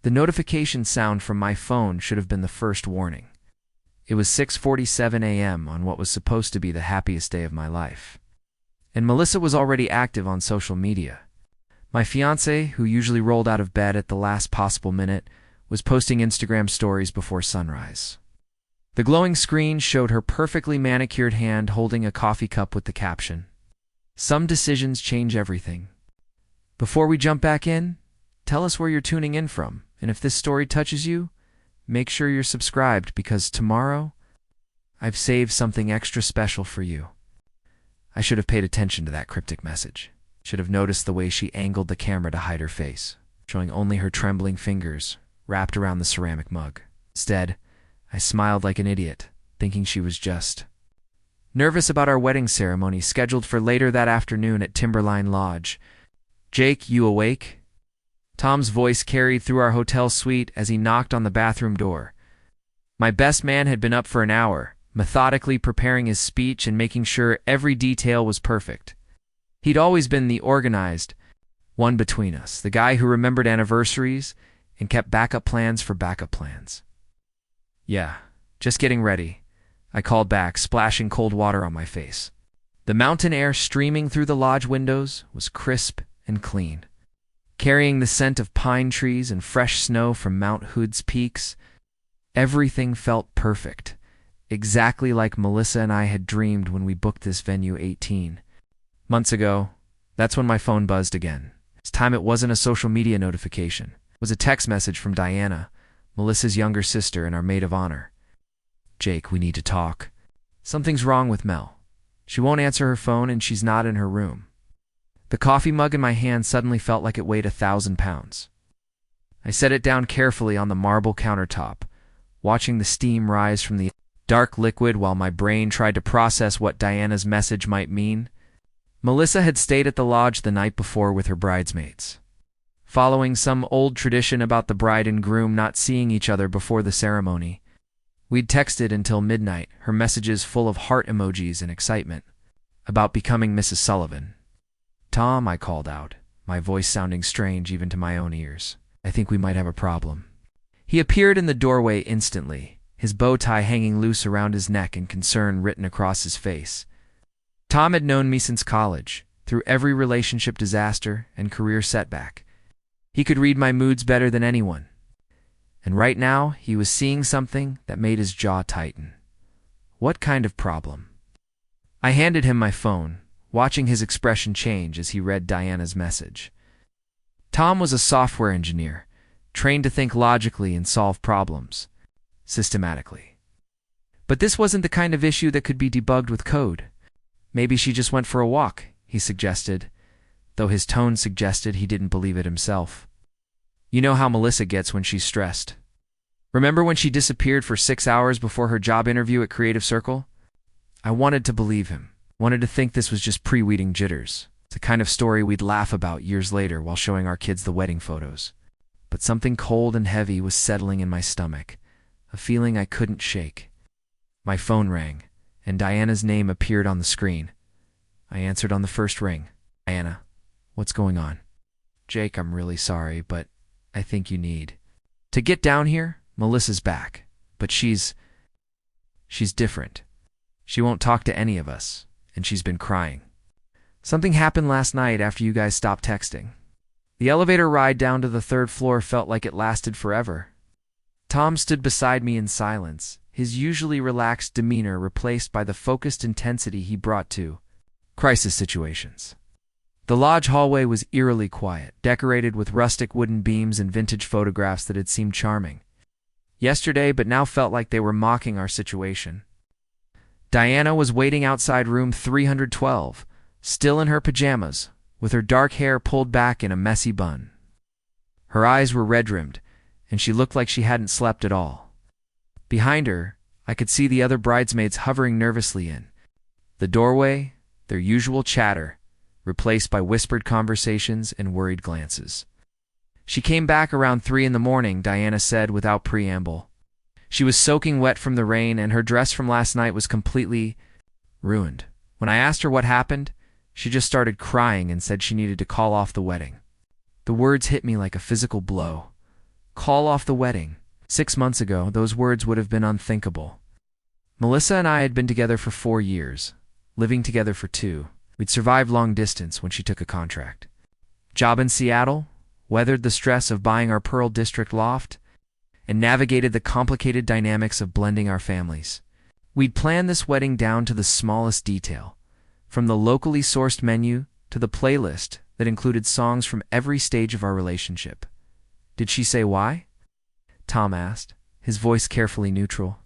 The notification sound from my phone should have been the first warning. It was 6:47 a.m. on what was supposed to be the happiest day of my life. And Melissa was already active on social media. My fiancé, who usually rolled out of bed at the last possible minute, was posting Instagram stories before sunrise. The glowing screen showed her perfectly manicured hand holding a coffee cup with the caption, "Some decisions change everything." Before we jump back in, tell us where you're tuning in from, and if this story touches you, make sure you're subscribed because tomorrow, I've saved something extra special for you. I should have paid attention to that cryptic message. Should have noticed the way she angled the camera to hide her face, showing only her trembling fingers wrapped around the ceramic mug. Instead, I smiled like an idiot, thinking she was just nervous about our wedding ceremony scheduled for later that afternoon at Timberline Lodge. "Jake, you awake?" Tom's voice carried through our hotel suite as he knocked on the bathroom door. My best man had been up for an hour, methodically preparing his speech and making sure every detail was perfect. He'd always been the organized one between us, the guy who remembered anniversaries and kept backup plans for backup plans. "Yeah, just getting ready," I called back, splashing cold water on my face. The mountain air streaming through the lodge windows was crisp and clean, carrying the scent of pine trees and fresh snow from Mount Hood's peaks. Everything felt perfect, exactly like Melissa and I had dreamed when we booked this venue 18 months ago. That's when my phone buzzed again. This time it wasn't a social media notification. It was a text message from Diana, Melissa's younger sister and our maid of honor. "Jake, we need to talk. Something's wrong with Mel. She won't answer her phone and she's not in her room." The coffee mug in my hand suddenly felt like it weighed 1,000 pounds. I set it down carefully on the marble countertop, watching the steam rise from the dark liquid while my brain tried to process what Diana's message might mean. Melissa had stayed at the lodge the night before with her bridesmaids, following some old tradition about the bride and groom not seeing each other before the ceremony. We'd texted until midnight, her messages full of heart emojis and excitement about becoming Mrs. Sullivan. "Tom," I called out, my voice sounding strange even to my own ears. "I think we might have a problem." He appeared in the doorway instantly, his bow tie hanging loose around his neck and concern written across his face. Tom had known me since college, through every relationship disaster and career setback. He could read my moods better than anyone. And right now, he was seeing something that made his jaw tighten. What kind of problem? I handed him my phone, watching his expression change as he read Diana's message. Tom was a software engineer, trained to think logically and solve problems systematically. But this wasn't the kind of issue that could be debugged with code. "Maybe she just went for a walk," he suggested, though his tone suggested he didn't believe it himself. "You know how Melissa gets when she's stressed. Remember when she disappeared for 6 hours before her job interview at Creative Circle?" I wanted to believe him, wanted to think this was just pre-wedding jitters. It's the kind of story we'd laugh about years later while showing our kids the wedding photos. But something cold and heavy was settling in my stomach, a feeling I couldn't shake. My phone rang, and Diana's name appeared on the screen. I answered on the first ring. "Diana, what's going on?" "Jake, I'm really sorry, but I think you need to get down here. Melissa's back, but she's different. She won't talk to any of us, and she's been crying. Something happened last night after you guys stopped texting." The elevator ride down to the 3rd floor felt like it lasted forever. Tom stood beside me in silence, his usually relaxed demeanor replaced by the focused intensity he brought to crisis situations. The lodge hallway was eerily quiet, decorated with rustic wooden beams and vintage photographs that had seemed charming yesterday but now felt like they were mocking our situation. Diana was waiting outside room 312, still in her pajamas, with her dark hair pulled back in a messy bun. Her eyes were red-rimmed, and she looked like she hadn't slept at all. Behind her, I could see the other bridesmaids hovering nervously in the doorway, their usual chatter replaced by whispered conversations and worried glances. "She came back around 3 in the morning, Diana said without preamble. She was soaking wet from the rain, and her dress from last night was completely ruined. When I asked her what happened, she just started crying and said she needed to call off the wedding." The words hit me like a physical blow. Call off the wedding. 6 months ago, those words would have been unthinkable. Melissa and I had been together for 4 years, living together for 2. We'd survived long distance when she took a contract. Job in Seattle, weathered the stress of buying our Pearl District loft, and navigated the complicated dynamics of blending our families. We'd planned this wedding down to the smallest detail, from the locally sourced menu to the playlist that included songs from every stage of our relationship. Did she say why? Tom asked, his voice carefully neutral.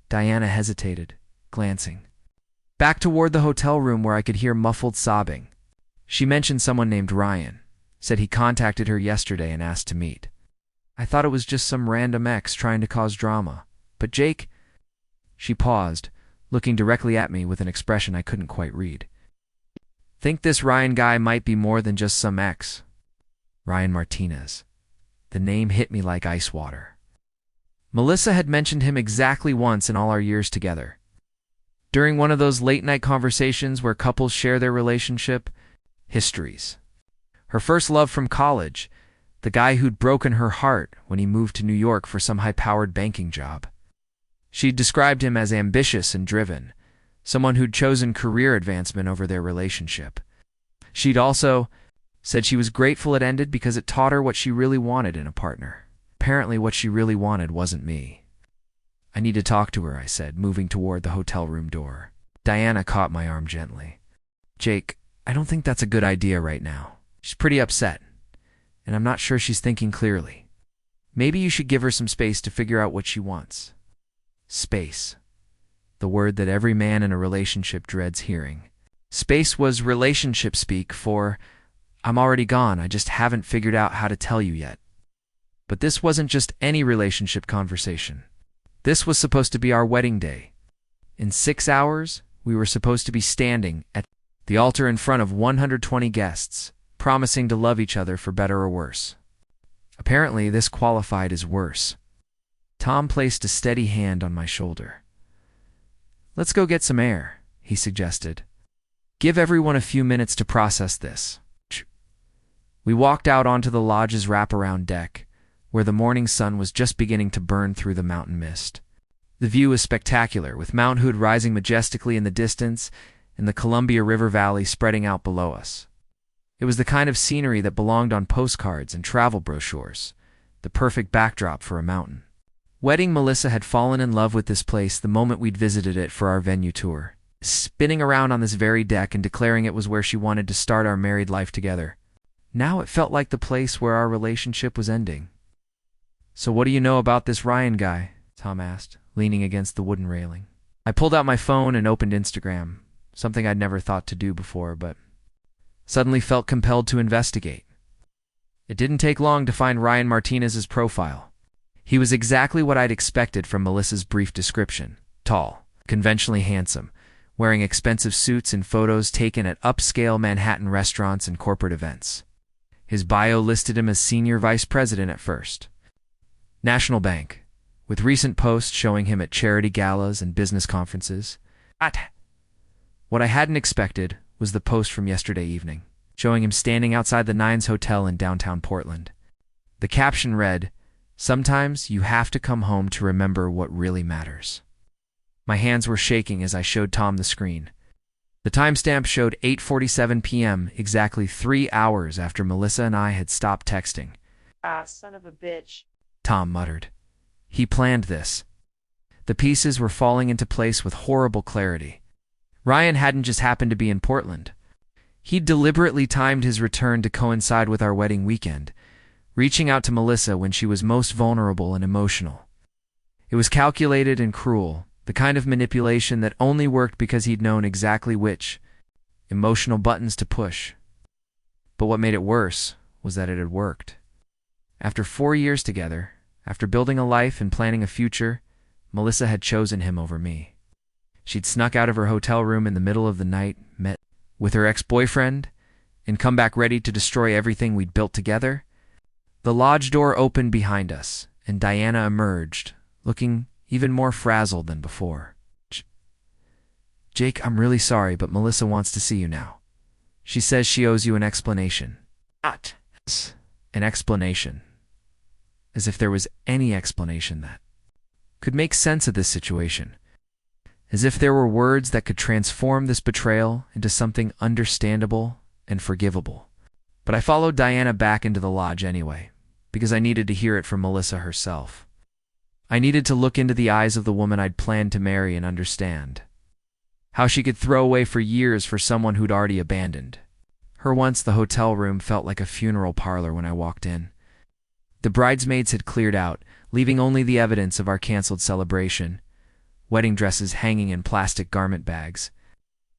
Diana hesitated, glancing back toward the hotel room where I could hear muffled sobbing. She mentioned someone named Ryan, said he contacted her yesterday and asked to meet. I thought it was just some random ex trying to cause drama. But Jake... She paused, looking directly at me with an expression I couldn't quite read. Think this Ryan guy might be more than just some ex. Ryan Martinez. The name hit me like ice water. Melissa had mentioned him exactly once in all our years together. During one of those late-night conversations where couples share their relationship histories. Her first love from college, the guy who'd broken her heart when he moved to New York for some high-powered banking job. She'd described him as ambitious and driven, someone who'd chosen career advancement over their relationship. She'd also said she was grateful it ended because it taught her what she really wanted in a partner. Apparently what she really wanted wasn't me. I need to talk to her, I said, moving toward the hotel room door. Diana caught my arm gently. Jake, I don't think that's a good idea right now. She's pretty upset, and I'm not sure she's thinking clearly. Maybe you should give her some space to figure out what she wants. Space. The word that every man in a relationship dreads hearing. Space was relationship speak for, I'm already gone, I just haven't figured out how to tell you yet. But this wasn't just any relationship conversation. This was supposed to be our wedding day. In 6 hours, we were supposed to be standing at the altar in front of 120 guests, promising to love each other for better or worse. Apparently, this qualified as worse. Tom placed a steady hand on my shoulder. Let's go get some air, he suggested. Give everyone a few minutes to process this. We walked out onto the lodge's wraparound deck, where the morning sun was just beginning to burn through the mountain mist. The view was spectacular, with Mount Hood rising majestically in the distance and the Columbia River Valley spreading out below us. It was the kind of scenery that belonged on postcards and travel brochures, the perfect backdrop for a mountain. Wedding Melissa had fallen in love with this place the moment we'd visited it for our venue tour, spinning around on this very deck and declaring it was where she wanted to start our married life together. Now it felt like the place where our relationship was ending. So what do you know about this Ryan guy? Tom asked, leaning against the wooden railing. I pulled out my phone and opened Instagram, something I'd never thought to do before, but suddenly felt compelled to investigate. It didn't take long to find Ryan Martinez's profile. He was exactly what I'd expected from Melissa's brief description. Tall, conventionally handsome, wearing expensive suits in photos taken at upscale Manhattan restaurants and corporate events. His bio listed him as senior vice president at First National Bank, with recent posts showing him at charity galas and business conferences. What I hadn't expected was the post from yesterday evening, showing him standing outside the Nines Hotel in downtown Portland. The caption read, "Sometimes you have to come home to remember what really matters." My hands were shaking as I showed Tom the screen. The timestamp showed 8:47 p.m., exactly 3 hours after Melissa and I had stopped texting. Ah, son of a bitch, Tom muttered. He planned this. The pieces were falling into place with horrible clarity. Ryan hadn't just happened to be in Portland. He'd deliberately timed his return to coincide with our wedding weekend, reaching out to Melissa when she was most vulnerable and emotional. It was calculated and cruel, the kind of manipulation that only worked because he'd known exactly which emotional buttons to push. But what made it worse was that it had worked. After 4 years together, after building a life and planning a future, Melissa had chosen him over me. She'd snuck out of her hotel room in the middle of the night, met with her ex-boyfriend, and come back ready to destroy everything we'd built together. The lodge door opened behind us, and Diana emerged, looking even more frazzled than before. Jake, I'm really sorry, but Melissa wants to see you now. She says she owes you an explanation. Not. An explanation. as if there was any explanation that could make sense of this situation, as if there were words that could transform this betrayal into something understandable and forgivable. But I followed Diana back into the lodge anyway, because I needed to hear it from Melissa herself. I needed to look into the eyes of the woman I'd planned to marry and understand how she could throw away for years for someone who'd already abandoned her once. The hotel room felt like a funeral parlor when I walked in. The bridesmaids had cleared out, leaving only the evidence of our canceled celebration: wedding dresses hanging in plastic garment bags,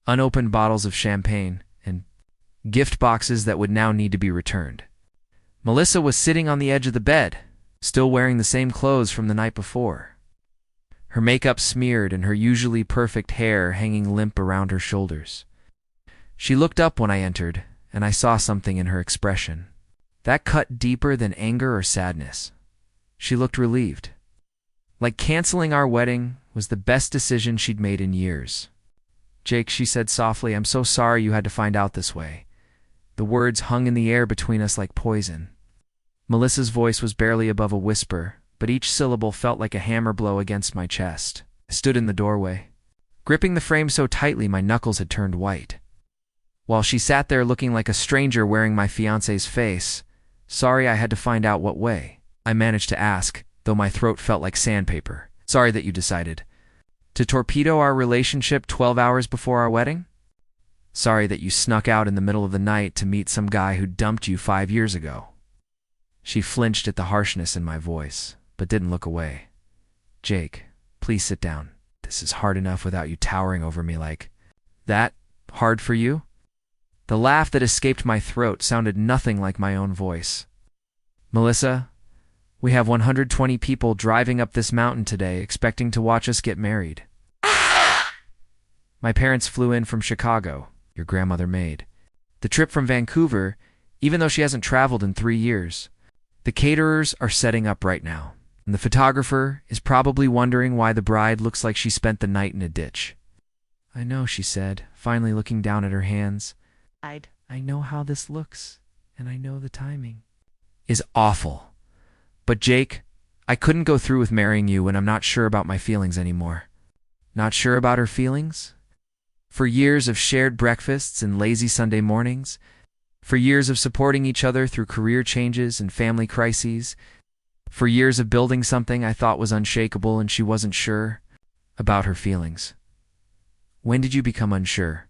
unopened bottles of champagne, and gift boxes that would now need to be returned. Melissa was sitting on the edge of the bed, still wearing the same clothes from the night before, her makeup smeared and her usually perfect hair hanging limp around her shoulders. She looked up when I entered, and I saw something in her expression that cut deeper than anger or sadness. She looked relieved, like canceling our wedding was the best decision she'd made in years. "Jake," she said softly, "I'm so sorry you had to find out this way." The words hung in the air between us like poison. Melissa's voice was barely above a whisper, but each syllable felt like a hammer blow against my chest. I stood in the doorway, gripping the frame so tightly my knuckles had turned white, while she sat there looking like a stranger wearing my fiancé's face. "Sorry I had to find out what way," I managed to ask, though my throat felt like sandpaper. "Sorry that you decided to torpedo our relationship 12 hours before our wedding? Sorry that you snuck out in the middle of the night to meet some guy who dumped you 5 years ago." She flinched at the harshness in my voice, but didn't look away. "Jake, please sit down. This is hard enough without you towering over me like that. Hard for you?" The laugh that escaped my throat sounded nothing like my own voice. "Melissa, we have 120 people driving up this mountain today expecting to watch us get married. My parents flew in from Chicago, your grandmother made the trip from Vancouver, even though she hasn't traveled in 3 years. The caterers are setting up right now, and the photographer is probably wondering why the bride looks like she spent the night in a ditch." "I know," she said, finally looking down at her hands. I know how this looks, and I know the timing is awful. But Jake, I couldn't go through with marrying you when I'm not sure about my feelings anymore." Not sure about her feelings? For years of shared breakfasts and lazy Sunday mornings, for years of supporting each other through career changes and family crises, for years of building something I thought was unshakable, and she wasn't sure about her feelings. "When did you become unsure?"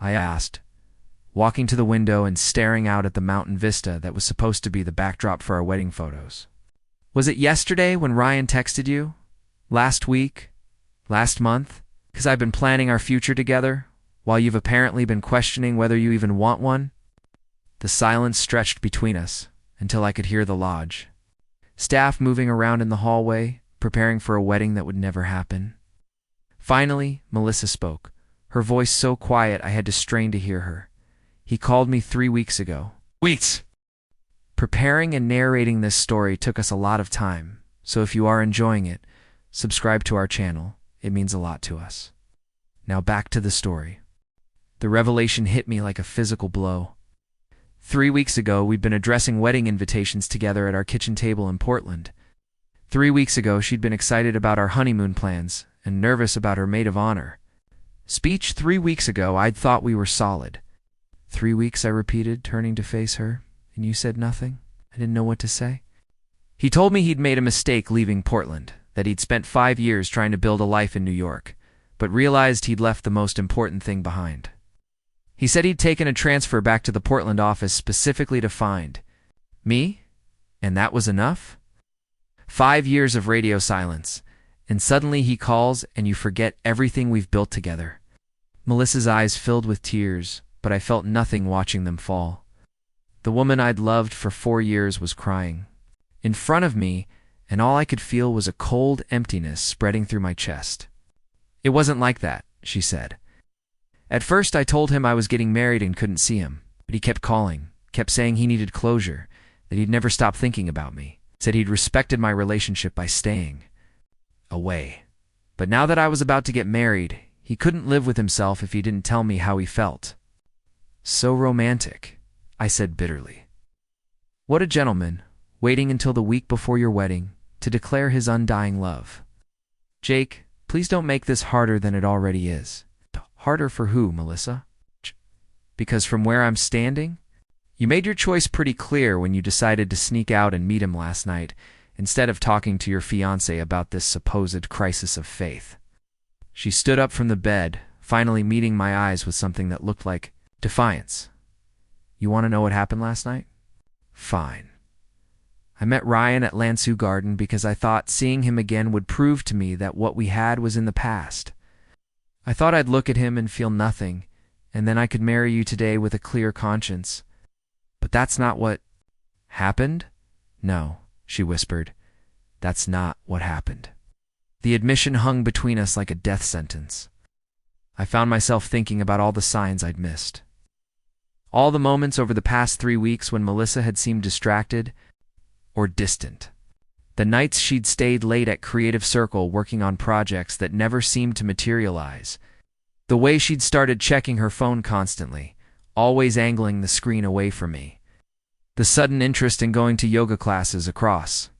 I asked, walking to the window and staring out at the mountain vista that was supposed to be the backdrop for our wedding photos. "Was it yesterday when Ryan texted you? Last week? Last month? Because I've been planning our future together, while you've apparently been questioning whether you even want one." The silence stretched between us until I could hear the lodge staff moving around in the hallway, preparing for a wedding that would never happen. Finally, Melissa spoke, her voice so quiet I had to strain to hear her. "He called me 3 weeks ago." Weeks! Preparing and narrating this story took us a lot of time, so if you are enjoying it, subscribe to our channel. It means a lot to us. Now back to the story. The revelation hit me like a physical blow. 3 weeks ago, we'd been addressing wedding invitations together at our kitchen table in Portland. 3 weeks ago, she'd been excited about our honeymoon plans and nervous about her maid of honor speech. 3 weeks ago, I'd thought we were solid. 3 weeks, I repeated, turning to face her. "And you said nothing?" I didn't know what to say. "He told me he'd made a mistake leaving Portland, that he'd spent 5 years trying to build a life in New York, but realized he'd left the most important thing behind. He said he'd taken a transfer back to the Portland office specifically to find me, and that was enough?" 5 years of radio silence, and suddenly he calls and you forget everything we've built together. Melissa's eyes filled with tears, but I felt nothing watching them fall. The woman I'd loved for 4 years was crying in front of me, and all I could feel was a cold emptiness spreading through my chest. "It wasn't like that," she said. "At first I told him I was getting married and couldn't see him, but he kept calling, kept saying he needed closure, that he'd never stop thinking about me, said he'd respected my relationship by staying away. But now that I was about to get married, he couldn't live with himself if he didn't tell me how he felt." "So romantic," I said bitterly. "What a gentleman. waiting until the week before your wedding to declare his undying love. Jake, please don't make this harder than it already is. Harder for who, Melissa? Because from where I'm standing, you made your choice pretty clear when you decided to sneak out and meet him last night, instead of talking to your fiancé about this supposed crisis of faith. She stood up from the bed, finally meeting my eyes with something that looked like defiance. You want to know what happened last night? Fine. I met Ryan at Lansu Garden because I thought seeing him again would prove to me that what we had was in the past. I thought I'd look at him and feel nothing, and then I could marry you today with a clear conscience. But that's not what happened? No, she whispered. That's not what happened. The admission hung between us like a death sentence. I found myself thinking about all the signs I'd missed. All the moments over the past 3 weeks when Melissa had seemed distracted or distant. The nights she'd stayed late at Creative Circle working on projects that never seemed to materialize. The way she'd started checking her phone constantly, always angling the screen away from me. The sudden interest in going to yoga classes across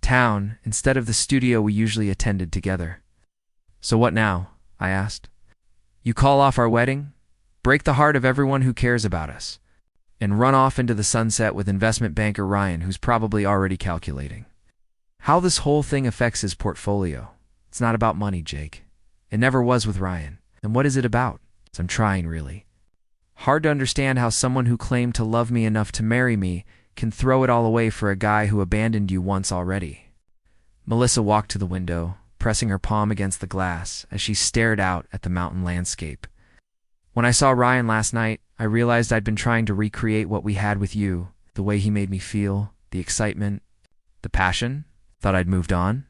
town instead of the studio we usually attended together. So what now? I asked. You call off our wedding, break the heart of everyone who cares about us, and run off into the sunset with investment banker Ryan, who's probably already calculating how this whole thing affects his portfolio. It's not about money, Jake. It never was with Ryan. And what is it about? I'm trying, really. Hard to understand how someone who claimed to love me enough to marry me can throw it all away for a guy who abandoned you once already. Melissa walked to the window, pressing her palm against the glass as she stared out at the mountain landscape. When I saw Ryan last night, I realized I'd been trying to recreate what we had with you, the way he made me feel, the excitement, the passion. Thought I'd moved on.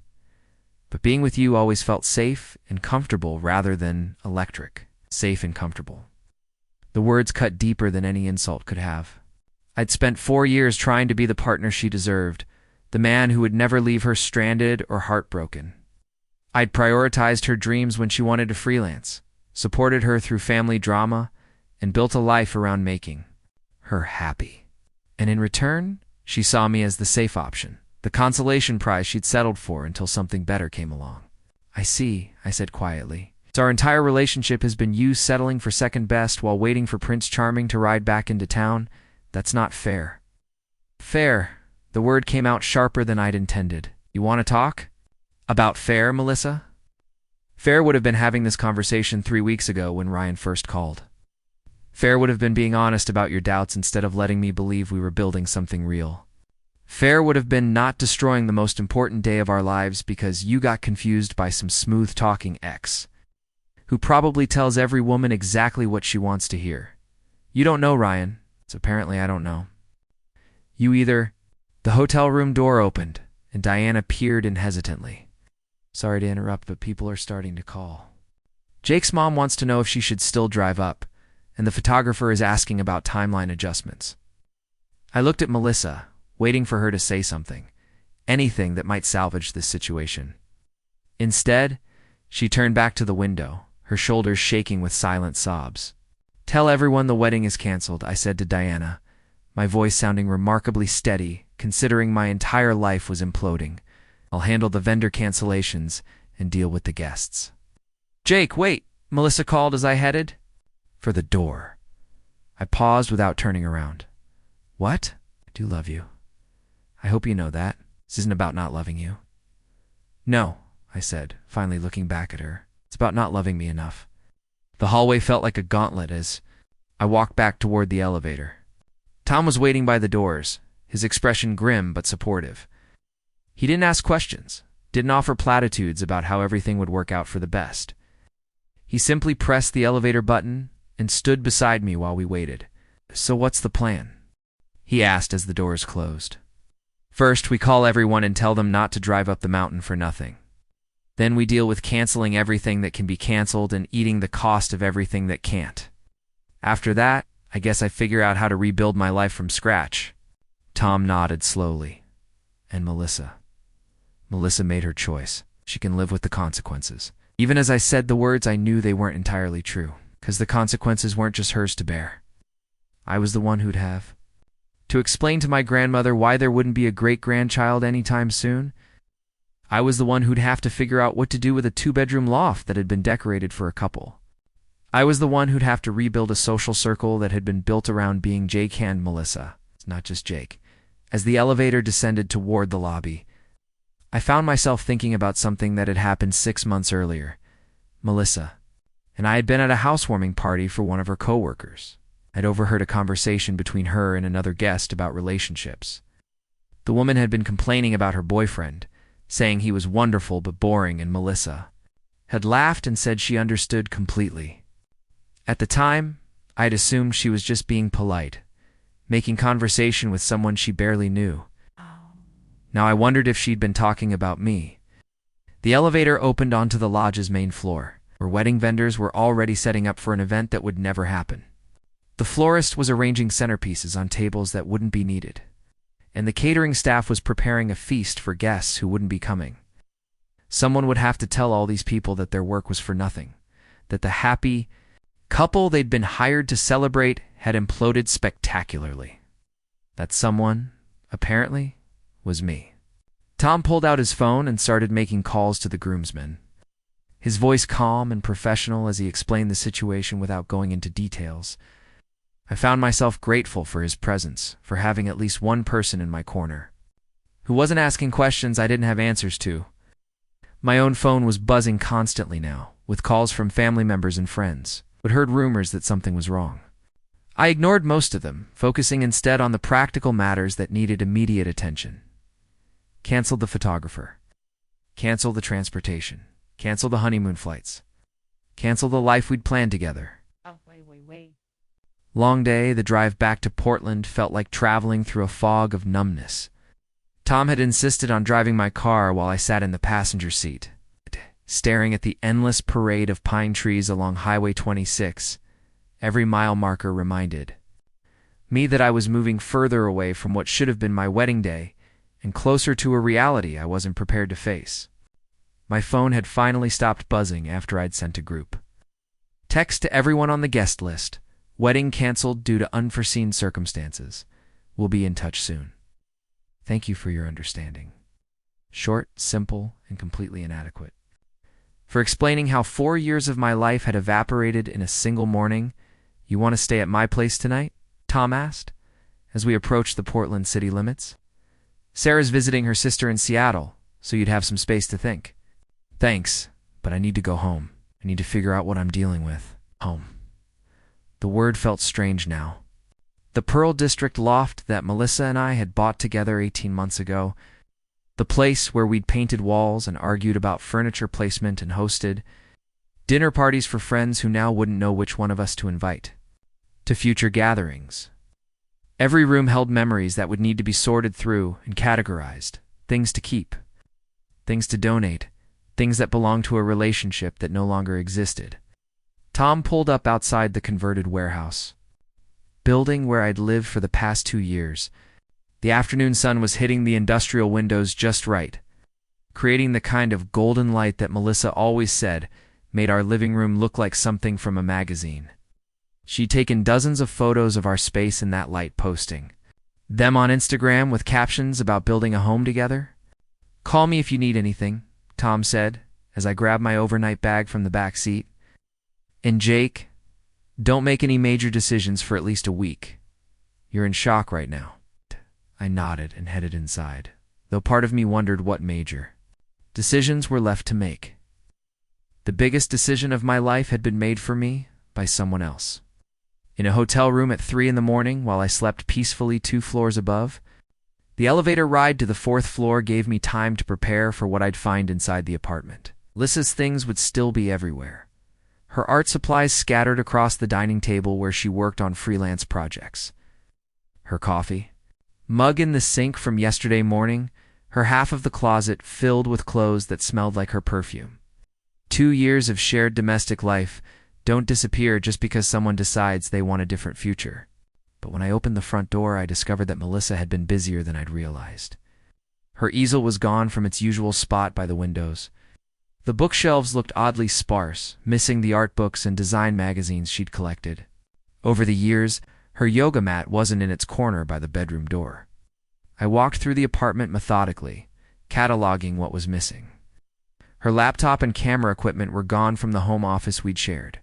But being with you always felt safe and comfortable rather than electric. Safe and comfortable. The words cut deeper than any insult could have. I'd spent 4 years trying to be the partner she deserved, the man who would never leave her stranded or heartbroken. I'd prioritized her dreams when she wanted to freelance, supported her through family drama, and built a life around making her happy. And in return, she saw me as the safe option, the consolation prize she'd settled for until something better came along. I see, I said quietly. So our entire relationship has been you settling for second best while waiting for Prince Charming to ride back into town? That's not fair. Fair. The word came out sharper than I'd intended. You want to talk? About fair, Melissa? Fair would have been having this conversation 3 weeks ago when Ryan first called. Fair would have been being honest about your doubts instead of letting me believe we were building something real. Fair would have been not destroying the most important day of our lives because you got confused by some smooth-talking ex, who probably tells every woman exactly what she wants to hear. You don't know Ryan, so apparently I don't know. The hotel room door opened, and Diana peered in hesitantly. Sorry to interrupt, but people are starting to call. Jake's mom wants to know if she should still drive up, and the photographer is asking about timeline adjustments. I looked at Melissa, waiting for her to say something, anything that might salvage this situation. Instead, she turned back to the window, her shoulders shaking with silent sobs. Tell everyone the wedding is canceled, I said to Diana, my voice sounding remarkably steady, considering my entire life was imploding. I'll handle the vendor cancellations and deal with the guests. Jake, wait, Melissa called as I headed for the door. I paused without turning around. What? I do love you. I hope you know that. This isn't about not loving you. No, I said, finally looking back at her. It's about not loving me enough. The hallway felt like a gauntlet as I walked back toward the elevator. Tom was waiting by the doors, his expression grim but supportive. He didn't ask questions, didn't offer platitudes about how everything would work out for the best. He simply pressed the elevator button and stood beside me while we waited. So what's the plan? He asked as the doors closed. First, we call everyone and tell them not to drive up the mountain for nothing. Then we deal with canceling everything that can be canceled and eating the cost of everything that can't. After that, I guess I figure out how to rebuild my life from scratch. Tom nodded slowly. And Melissa? Melissa made her choice. She can live with the consequences. Even as I said the words, I knew they weren't entirely true, because the consequences weren't just hers to bear. I was the one who'd have To explain to my grandmother why there wouldn't be a great-grandchild anytime soon? I was the one who'd have to figure out what to do with a two-bedroom loft that had been decorated for a couple. I was the one who'd have to rebuild a social circle that had been built around being Jake and Melissa. It's not just Jake. As the elevator descended toward the lobby, I found myself thinking about something that had happened 6 months earlier. Melissa and I had been at a housewarming party for one of her coworkers. I'd overheard a conversation between her and another guest about relationships. The woman had been complaining about her boyfriend, saying he was wonderful but boring, and Melissa had laughed and said she understood completely. At the time, I'd assumed she was just being polite, making conversation with someone she barely knew. Now I wondered if she'd been talking about me. The elevator opened onto the lodge's main floor, where wedding vendors were already setting up for an event that would never happen. The florist was arranging centerpieces on tables that wouldn't be needed, and the catering staff was preparing a feast for guests who wouldn't be coming. Someone would have to tell all these people that their work was for nothing, that the happy couple they'd been hired to celebrate had imploded spectacularly. That someone, apparently, was me. Tom pulled out his phone and started making calls to the groomsmen, his voice calm and professional as he explained the situation without going into details. I found myself grateful for his presence, for having at least one person in my corner who wasn't asking questions I didn't have answers to. My own phone was buzzing constantly now, with calls from family members and friends who'd heard rumors that something was wrong. I ignored most of them, focusing instead on the practical matters that needed immediate attention. Cancel the photographer. Cancel the transportation. Cancel the honeymoon flights. Cancel the life we'd planned together. Oh, wait. Long day, the drive back to Portland felt like traveling through a fog of numbness. Tom had insisted on driving my car while I sat in the passenger seat, staring at the endless parade of pine trees along Highway 26. Every mile marker reminded me that I was moving further away from what should have been my wedding day and closer to a reality I wasn't prepared to face. My phone had finally stopped buzzing after I'd sent a group text to everyone on the guest list. Wedding canceled due to unforeseen circumstances. We'll be in touch soon. Thank you for your understanding. Short, simple, and completely inadequate. For explaining how 4 years of my life had evaporated in a single morning. You want to stay at my place tonight? Tom asked, as we approached the Portland city limits. Sarah's visiting her sister in Seattle, so you'd have some space to think. Thanks, but I need to go home. I need to figure out what I'm dealing with. Home. The word felt strange now. The Pearl District loft that Melissa and I had bought together 18 months ago. The place where we'd painted walls and argued about furniture placement and hosted dinner parties for friends who now wouldn't know which one of us to invite to future gatherings. Every room held memories that would need to be sorted through and categorized. Things to keep. Things to donate. Things that belonged to a relationship that no longer existed. Tom pulled up outside the converted warehouse building where I'd lived for the past 2 years. The afternoon sun was hitting the industrial windows just right, creating the kind of golden light that Melissa always said made our living room look like something from a magazine. She'd taken dozens of photos of our space in that light, posting them on Instagram with captions about building a home together. Call me if you need anything, Tom said, as I grabbed my overnight bag from the back seat. And Jake, don't make any major decisions for at least a week. You're in shock right now. I nodded and headed inside, though part of me wondered what major decisions were left to make. The biggest decision of my life had been made for me by someone else. In a hotel room at 3 a.m. while I slept peacefully 2 floors above, the elevator ride to the 4th floor gave me time to prepare for what I'd find inside the apartment. Lissa's things would still be everywhere. Her art supplies scattered across the dining table where she worked on freelance projects. Her coffee mug in the sink from yesterday morning, her half of the closet filled with clothes that smelled like her perfume. 2 years of shared domestic life don't disappear just because someone decides they want a different future. But when I opened the front door, I discovered that Melissa had been busier than I'd realized. Her easel was gone from its usual spot by the windows. The bookshelves looked oddly sparse, missing the art books and design magazines she'd collected. Over the years, Her yoga mat wasn't in its corner by the bedroom door. I walked through the apartment methodically, cataloging what was missing. Her laptop and camera equipment were gone from the home office we'd shared.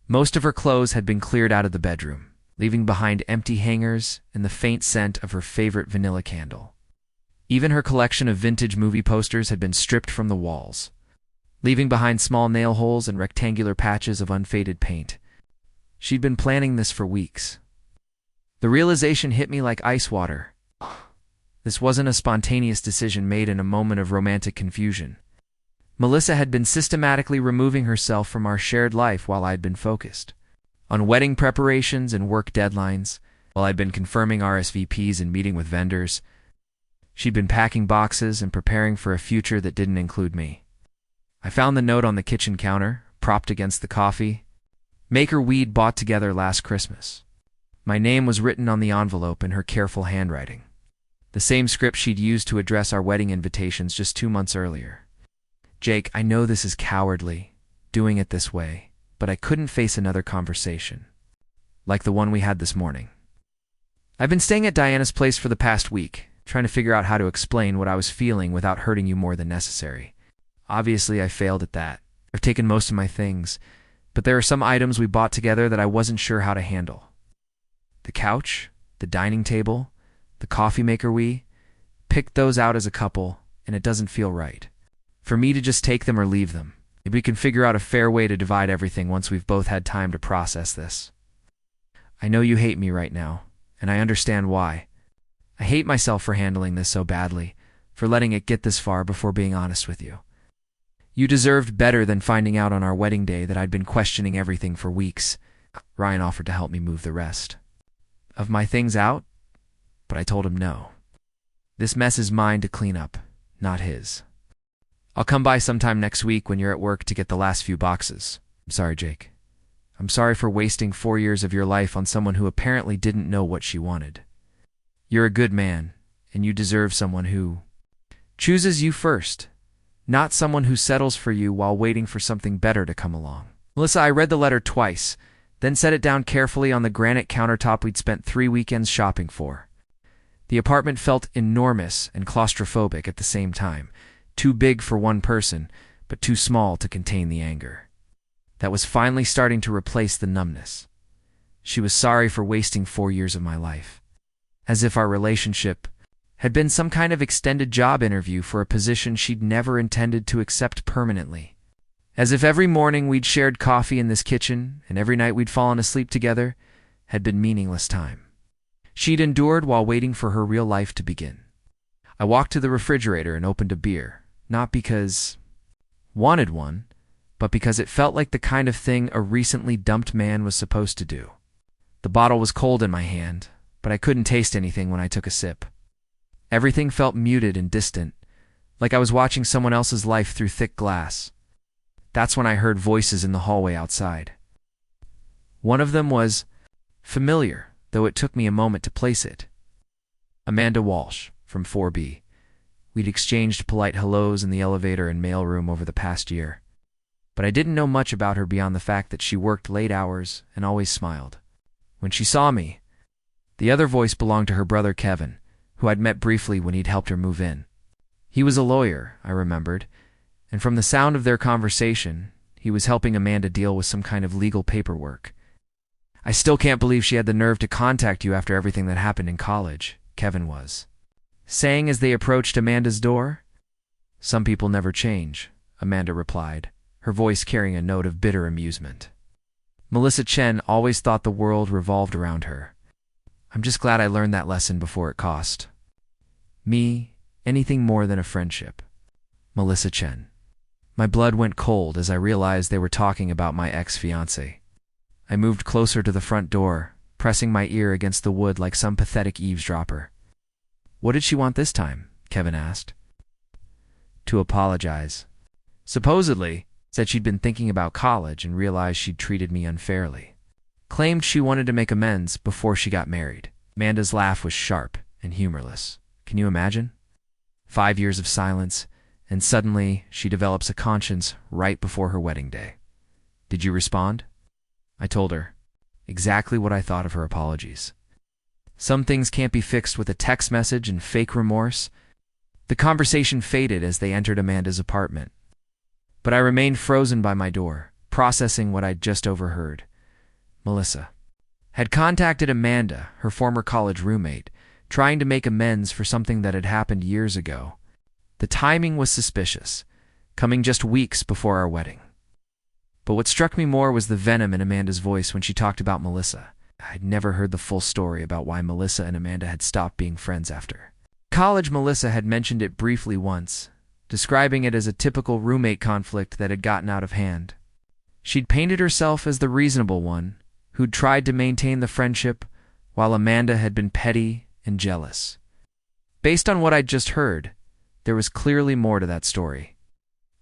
Most of her clothes had been cleared out of the bedroom, leaving behind empty hangers and the faint scent of her favorite vanilla candle. Even her collection of vintage movie posters had been stripped from the walls, leaving behind small nail holes and rectangular patches of unfaded paint. She'd been planning this for weeks. The realization hit me like ice water. This wasn't a spontaneous decision made in a moment of romantic confusion. Melissa had been systematically removing herself from our shared life while I'd been focused on wedding preparations and work deadlines, while I'd been confirming RSVPs and meeting with vendors. She'd been packing boxes and preparing for a future that didn't include me. I found the note on the kitchen counter, propped against the coffee. Maker we'd bought together last Christmas. My name was written on the envelope in her careful handwriting, the same script she'd used to address our wedding invitations just 2 months earlier. Jake, I know this is cowardly, doing it this way, but I couldn't face another conversation, like the one we had this morning. I've been staying at Diana's place for the past week, trying to figure out how to explain what I was feeling without hurting you more than necessary. Obviously, I failed at that. I've taken most of my things, but there are some items we bought together that I wasn't sure how to handle. The couch, the dining table, the coffee maker we picked those out as a couple, and it doesn't feel right for me to just take them or leave them. Maybe we can figure out a fair way to divide everything once we've both had time to process this. I know you hate me right now, and I understand why. I hate myself for handling this so badly, for letting it get this far before being honest with you. You deserved better than finding out on our wedding day that I'd been questioning everything for weeks. Ryan offered to help me move the rest of my things out, but I told him no. This mess is mine to clean up, not his. I'll come by sometime next week when you're at work to get the last few boxes. I'm sorry, Jake. I'm sorry for wasting 4 years of your life on someone who apparently didn't know what she wanted. You're a good man, and you deserve someone who chooses you first, not someone who settles for you while waiting for something better to come along. Melissa, I read the letter twice, then set it down carefully on the granite countertop we'd spent 3 weekends shopping for. The apartment felt enormous and claustrophobic at the same time, too big for one person, but too small to contain the anger that was finally starting to replace the numbness. She was sorry for wasting 4 years of my life, as if our relationship had been some kind of extended job interview for a position she'd never intended to accept permanently. As if every morning we'd shared coffee in this kitchen and every night we'd fallen asleep together had been meaningless time she'd endured while waiting for her real life to begin. I walked to the refrigerator and opened a beer, not because wanted one, but because it felt like the kind of thing a recently dumped man was supposed to do. The bottle was cold in my hand, but I couldn't taste anything when I took a sip. Everything felt muted and distant, like I was watching someone else's life through thick glass. That's when I heard voices in the hallway outside. One of them was familiar, though it took me a moment to place it. Amanda Walsh, from 4B. We'd exchanged polite hellos in the elevator and mailroom over the past year, but I didn't know much about her beyond the fact that she worked late hours and always smiled when she saw me. The other voice belonged to her brother Kevin, who I'd met briefly when he'd helped her move in. He was a lawyer, I remembered, and from the sound of their conversation, he was helping Amanda deal with some kind of legal paperwork. I still can't believe she had the nerve to contact you after everything that happened in college, Kevin was saying as they approached Amanda's door. Some people never change, Amanda replied, her voice carrying a note of bitter amusement. Melissa Chen always thought the world revolved around her. I'm just glad I learned that lesson before it cost me anything more than a friendship. Melissa Chen. My blood went cold as I realized they were talking about my ex-fiancé. I moved closer to the front door, pressing my ear against the wood like some pathetic eavesdropper. What did she want this time? Kevin asked. To apologize. Supposedly, said she'd been thinking about college and realized she'd treated me unfairly. Claimed she wanted to make amends before she got married. Amanda's laugh was sharp and humorless. Can you imagine? 5 years of silence, and suddenly she develops a conscience right before her wedding day. Did you respond? I told her, Exactly what I thought of her apologies. Some things can't be fixed with a text message and fake remorse. The conversation faded as they entered Amanda's apartment. But I remained frozen by my door, processing what I'd just overheard. Melissa had contacted Amanda, her former college roommate, trying to make amends for something that had happened years ago. The timing was suspicious, coming just weeks before our wedding. But what struck me more was the venom in Amanda's voice when she talked about Melissa. I'd never heard the full story about why Melissa and Amanda had stopped being friends after college. Melissa had mentioned it briefly once, describing it as a typical roommate conflict that had gotten out of hand. She'd painted herself as the reasonable one, who'd tried to maintain the friendship, while Amanda had been petty and jealous. Based on what I'd just heard, there was clearly more to that story.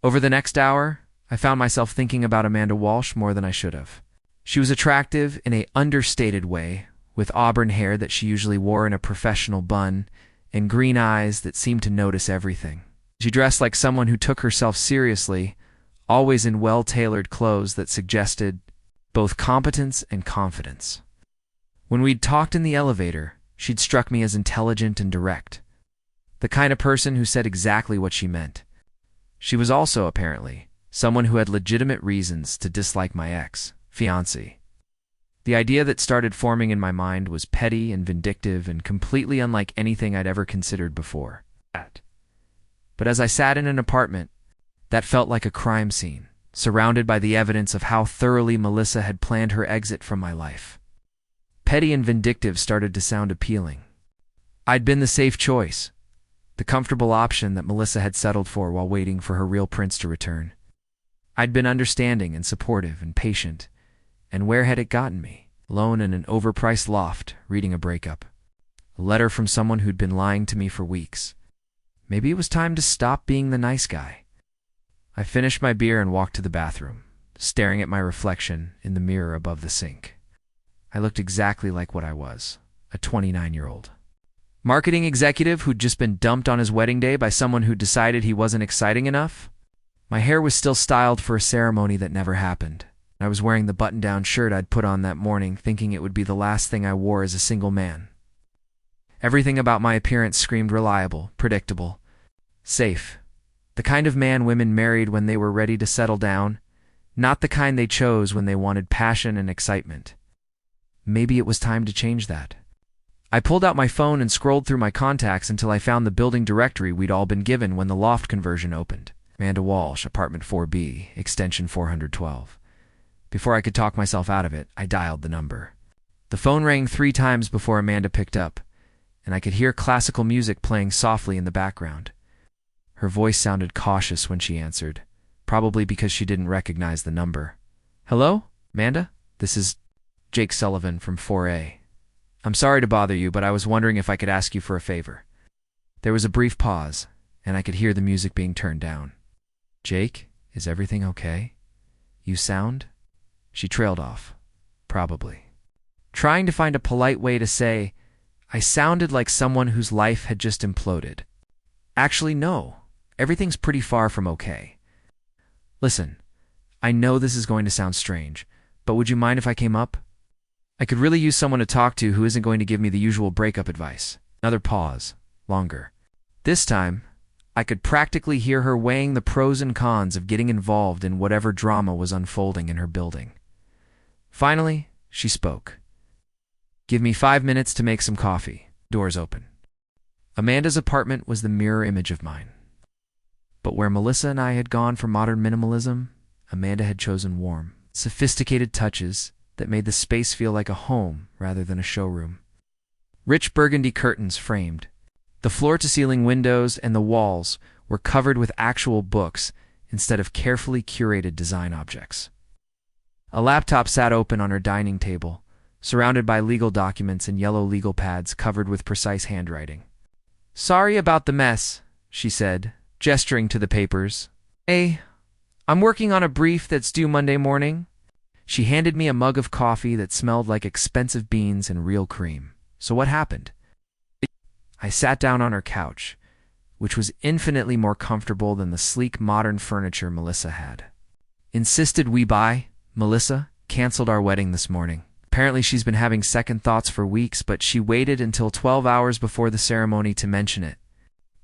Over the next hour, I found myself thinking about Amanda Walsh more than I should have. She was attractive in an understated way, with auburn hair that she usually wore in a professional bun, and green eyes that seemed to notice everything. She dressed like someone who took herself seriously, always in well-tailored clothes that suggested both competence and confidence. When we'd talked in the elevator, she'd struck me as intelligent and direct, the kind of person who said exactly what she meant. She was also, apparently, someone who had legitimate reasons to dislike my ex-fiancé. The idea that started forming in my mind was petty and vindictive and completely unlike anything I'd ever considered before. But as I sat in an apartment, that felt like a crime scene, surrounded by the evidence of how thoroughly Melissa had planned her exit from my life. Petty and vindictive started to sound appealing. I'd been the safe choice, the comfortable option that Melissa had settled for while waiting for her real prince to return. I'd been understanding and supportive and patient, and where had it gotten me? Alone in an overpriced loft, reading a breakup. A letter from someone who'd been lying to me for weeks. Maybe it was time to stop being the nice guy. I finished my beer and walked to the bathroom, staring at my reflection in the mirror above the sink. I looked exactly like what I was, a 29-year-old marketing executive who'd just been dumped on his wedding day by someone who decided he wasn't exciting enough. My hair was still styled for a ceremony that never happened. I was wearing the button-down shirt I'd put on that morning, thinking it would be the last thing I wore as a single man. Everything about my appearance screamed reliable, predictable, safe. The kind of man women married when they were ready to settle down, not the kind they chose when they wanted passion and excitement. Maybe it was time to change that. I pulled out my phone and scrolled through my contacts until I found the building directory we'd all been given when the loft conversion opened. Amanda Walsh, apartment 4B, extension 412. Before I could talk myself out of it, I dialed the number. The phone rang 3 times before Amanda picked up, and I could hear classical music playing softly in the background. Her voice sounded cautious when she answered, probably because she didn't recognize the number. "Hello, Amanda? This is Jake Sullivan from 4A. I'm sorry to bother you, but I was wondering if I could ask you for a favor." There was a brief pause, and I could hear the music being turned down. "Jake, is everything okay? You sound—" She trailed off. "Probably." Trying to find a polite way to say, I sounded like someone whose life had just imploded. "Actually, no. Everything's pretty far from okay. Listen, I know this is going to sound strange, but would you mind if I came up? I could really use someone to talk to who isn't going to give me the usual breakup advice." Another pause, longer. This time, I could practically hear her weighing the pros and cons of getting involved in whatever drama was unfolding in her building. Finally, she spoke. "Give me 5 minutes to make some coffee." Doors open. Amanda's apartment was the mirror image of mine. But where Melissa and I had gone for modern minimalism, Amanda had chosen warm, sophisticated touches that made the space feel like a home rather than a showroom. Rich burgundy curtains framed. The floor-to-ceiling windows and the walls were covered with actual books instead of carefully curated design objects. A laptop sat open on her dining table, surrounded by legal documents and yellow legal pads covered with precise handwriting. "Sorry about the mess," she said, gesturing to the papers. I'm working on a brief that's due Monday morning." She handed me a mug of coffee that smelled like expensive beans and real cream. "So what happened?" I sat down on her couch, which was infinitely more comfortable than the sleek modern furniture Melissa had. "Insisted we buy, Melissa, canceled our wedding this morning." Apparently she's been having second thoughts for weeks, but she waited until 12 hours before the ceremony to mention it.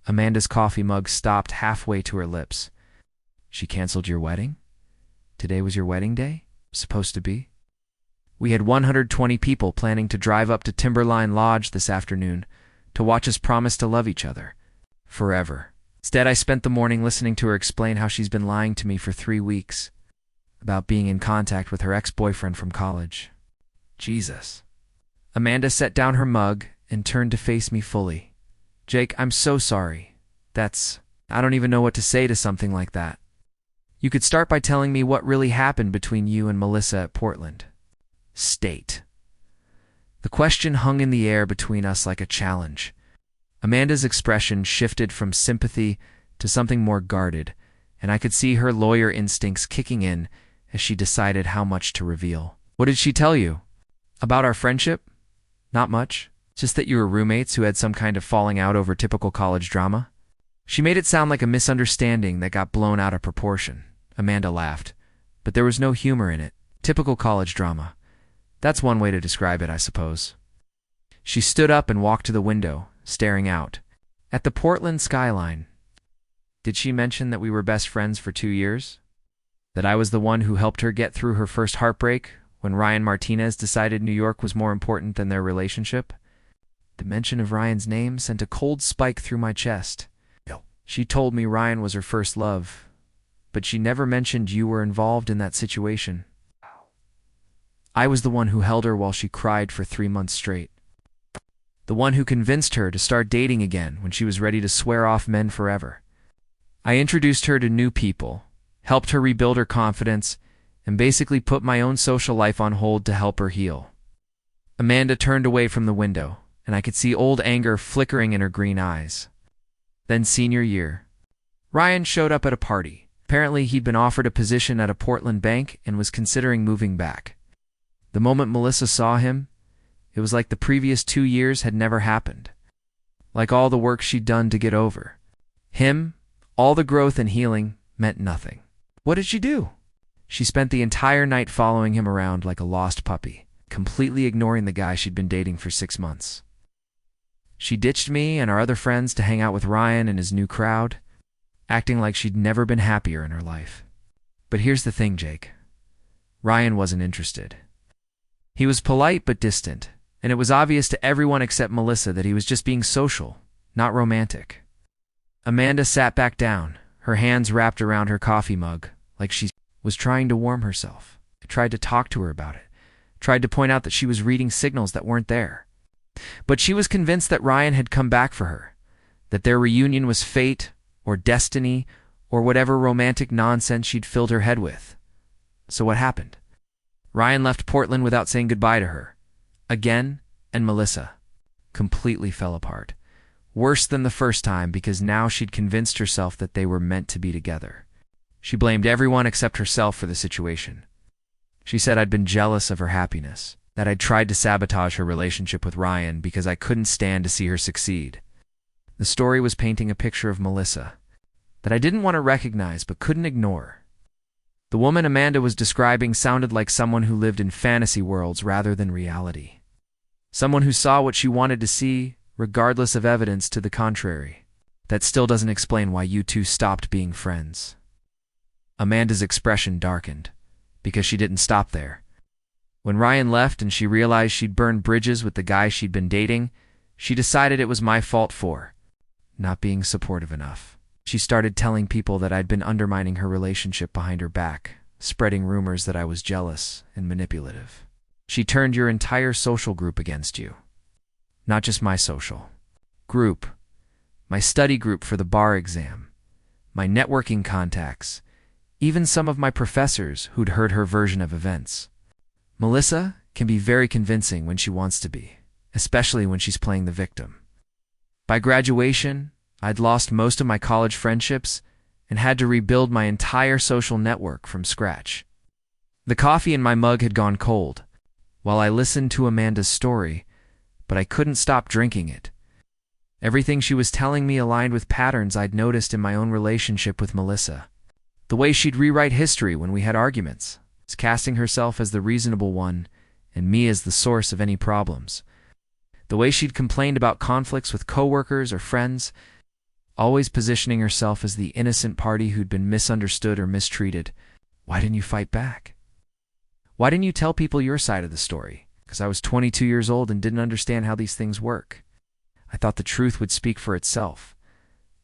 Amanda's coffee mug stopped halfway to her lips. She canceled your wedding? Today was your wedding day? Supposed to be? We had 120 people planning to drive up to Timberline Lodge this afternoon to watch us promise to love each other. Forever. Instead, I spent the morning listening to her explain how she's been lying to me for 3 weeks about being in contact with her ex-boyfriend from college. Jesus. Amanda set down her mug and turned to face me fully. Jake, I'm so sorry. I don't even know what to say to something like that. You could start by telling me what really happened between you and Melissa at Portland. State. The question hung in the air between us like a challenge. Amanda's expression shifted from sympathy to something more guarded, and I could see her lawyer instincts kicking in as she decided how much to reveal. What did she tell you? About our friendship? Not much. Just that you were roommates who had some kind of falling out over typical college drama? She made it sound like a misunderstanding that got blown out of proportion. Amanda laughed, but there was no humor in it. Typical college drama. That's one way to describe it, I suppose. She stood up and walked to the window, staring out at the Portland skyline. Did she mention that we were best friends for 2 years? That I was the one who helped her get through her first heartbreak when Ryan Martinez decided New York was more important than their relationship? The mention of Ryan's name sent a cold spike through my chest. She told me Ryan was her first love, but she never mentioned you were involved in that situation. I was the one who held her while she cried for 3 months straight. The one who convinced her to start dating again when she was ready to swear off men forever. I introduced her to new people, helped her rebuild her confidence, and basically put my own social life on hold to help her heal. Amanda turned away from the window, and I could see old anger flickering in her green eyes. Then senior year. Ryan showed up at a party. Apparently he'd been offered a position at a Portland bank and was considering moving back. The moment Melissa saw him, it was like the previous 2 years had never happened. Like all the work she'd done to get over him, all the growth and healing meant nothing. What did she do? She spent the entire night following him around like a lost puppy, completely ignoring the guy she'd been dating for 6 months. She ditched me and our other friends to hang out with Ryan and his new crowd, acting like she'd never been happier in her life. But here's the thing, Jake. Ryan wasn't interested. He was polite but distant, and it was obvious to everyone except Melissa that he was just being social, not romantic. Amanda sat back down, her hands wrapped around her coffee mug, like she was trying to warm herself. I tried to talk to her about it, tried to point out that she was reading signals that weren't there. But she was convinced that Ryan had come back for her, that their reunion was fate or destiny or whatever romantic nonsense she'd filled her head with. So what happened? Ryan left Portland without saying goodbye to her. Again, and Melissa completely fell apart. Worse than the first time because now she'd convinced herself that they were meant to be together. She blamed everyone except herself for the situation. She said I'd been jealous of her happiness, that I'd tried to sabotage her relationship with Ryan because I couldn't stand to see her succeed. The story was painting a picture of Melissa that I didn't want to recognize but couldn't ignore. The woman Amanda was describing sounded like someone who lived in fantasy worlds rather than reality. Someone who saw what she wanted to see, regardless of evidence to the contrary. That still doesn't explain why you two stopped being friends. Amanda's expression darkened, because she didn't stop there. When Ryan left and she realized she'd burned bridges with the guy she'd been dating, she decided it was my fault for not being supportive enough. She started telling people that I'd been undermining her relationship behind her back, spreading rumors that I was jealous and manipulative. She turned your entire social group against you. Not just my social group, my study group for the bar exam, my networking contacts, even some of my professors who'd heard her version of events. Melissa can be very convincing when she wants to be, especially when she's playing the victim. By graduation, I'd lost most of my college friendships and had to rebuild my entire social network from scratch. The coffee in my mug had gone cold while I listened to Amanda's story, but I couldn't stop drinking it. Everything she was telling me aligned with patterns I'd noticed in my own relationship with Melissa. The way she'd rewrite history when we had arguments, casting herself as the reasonable one and me as the source of any problems. The way she'd complained about conflicts with coworkers or friends, always positioning herself as the innocent party who'd been misunderstood or mistreated. Why didn't you fight back? Why didn't you tell people your side of the story? Because I was 22 years old and didn't understand how these things work. I thought the truth would speak for itself,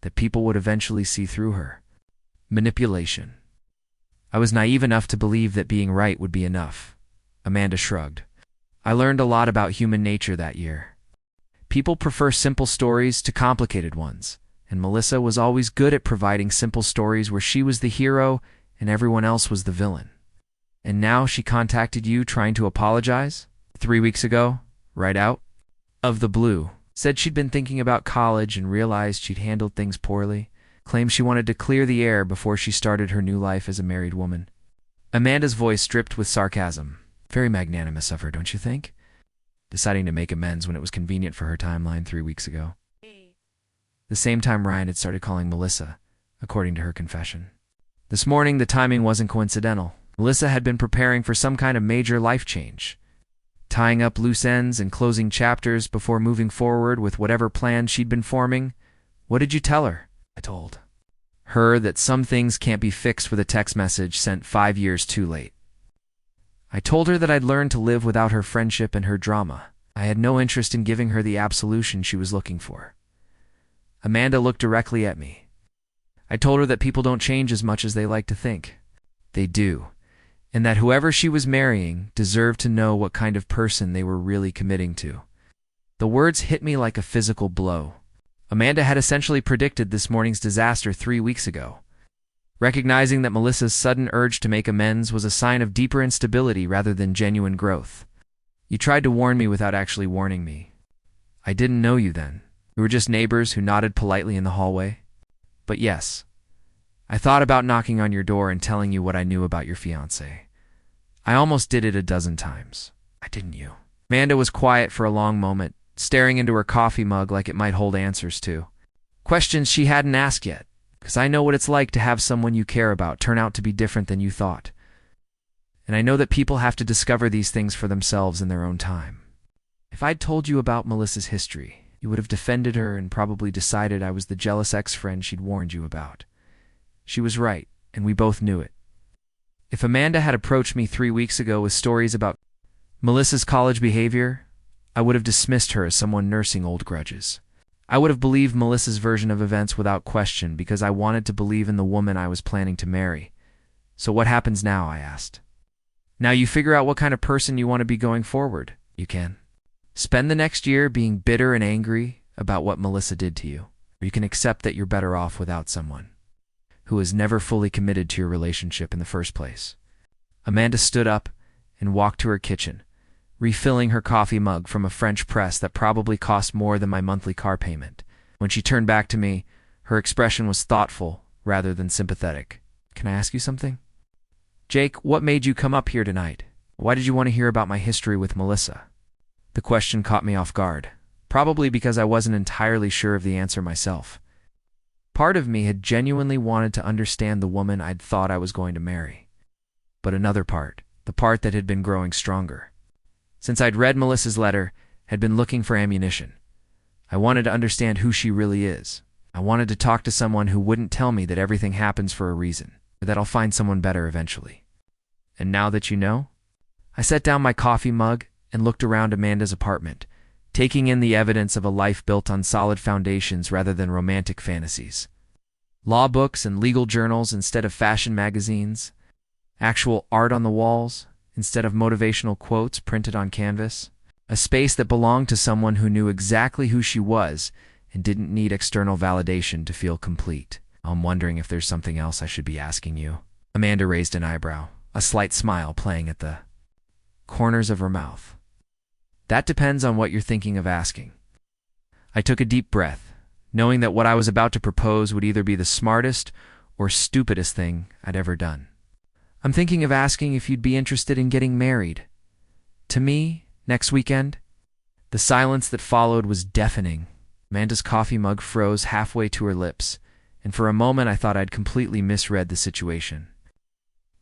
that people would eventually see through her. Manipulation. I was naive enough to believe that being right would be enough. Amanda shrugged. I learned a lot about human nature that year. People prefer simple stories to complicated ones, and Melissa was always good at providing simple stories where she was the hero and everyone else was the villain. And now she contacted you trying to apologize? 3 weeks ago, right out of the blue. Said she'd been thinking about college and realized she'd handled things poorly. Claimed she wanted to clear the air before she started her new life as a married woman. Amanda's voice dripped with sarcasm. Very magnanimous of her, don't you think? Deciding to make amends when it was convenient for her timeline 3 weeks ago. The same time Ryan had started calling Melissa, according to her confession. This morning, the timing wasn't coincidental. Melissa had been preparing for some kind of major life change, tying up loose ends and closing chapters before moving forward with whatever plan she'd been forming. What did you tell her? I told her that some things can't be fixed with a text message sent 5 years too late. I told her that I'd learned to live without her friendship and her drama. I had no interest in giving her the absolution she was looking for. Amanda looked directly at me. I told her that people don't change as much as they like to think. They do, and that whoever she was marrying deserved to know what kind of person they were really committing to. The words hit me like a physical blow. Amanda had essentially predicted this morning's disaster 3 weeks ago. Recognizing that Melissa's sudden urge to make amends was a sign of deeper instability rather than genuine growth. You tried to warn me without actually warning me. I didn't know you then. We were just neighbors who nodded politely in the hallway. But yes, I thought about knocking on your door and telling you what I knew about your fiancé. I almost did it a dozen times. Why didn't you? Amanda was quiet for a long moment, staring into her coffee mug like it might hold answers to questions she hadn't asked yet. Because I know what it's like to have someone you care about turn out to be different than you thought. And I know that people have to discover these things for themselves in their own time. If I'd told you about Melissa's history, you would have defended her and probably decided I was the jealous ex-friend she'd warned you about. She was right, and we both knew it. If Amanda had approached me 3 weeks ago with stories about Melissa's college behavior, I would have dismissed her as someone nursing old grudges. I would have believed Melissa's version of events without question because I wanted to believe in the woman I was planning to marry. So what happens now, I asked. Now you figure out what kind of person you want to be going forward. You can. Spend the next year being bitter and angry about what Melissa did to you. Or you can accept that you're better off without someone who was never fully committed to your relationship in the first place. Amanda stood up and walked to her kitchen, refilling her coffee mug from a French press that probably cost more than my monthly car payment. When she turned back to me, her expression was thoughtful rather than sympathetic. Can I ask you something? Jake, what made you come up here tonight? Why did you want to hear about my history with Melissa? The question caught me off guard, probably because I wasn't entirely sure of the answer myself. Part of me had genuinely wanted to understand the woman I'd thought I was going to marry. But another part, the part that had been growing stronger, since I'd read Melissa's letter, had been looking for ammunition. I wanted to understand who she really is. I wanted to talk to someone who wouldn't tell me that everything happens for a reason, or that I'll find someone better eventually. And now that you know? I set down my coffee mug and looked around Amanda's apartment, taking in the evidence of a life built on solid foundations rather than romantic fantasies. Law books and legal journals instead of fashion magazines, actual art on the walls instead of motivational quotes printed on canvas, a space that belonged to someone who knew exactly who she was and didn't need external validation to feel complete. I'm wondering if there's something else I should be asking you. Amanda raised an eyebrow, a slight smile playing at the corners of her mouth. That depends on what you're thinking of asking. I took a deep breath, knowing that what I was about to propose would either be the smartest or stupidest thing I'd ever done. I'm thinking of asking if you'd be interested in getting married. To me, next weekend? The silence that followed was deafening. Amanda's coffee mug froze halfway to her lips, and for a moment I thought I'd completely misread the situation.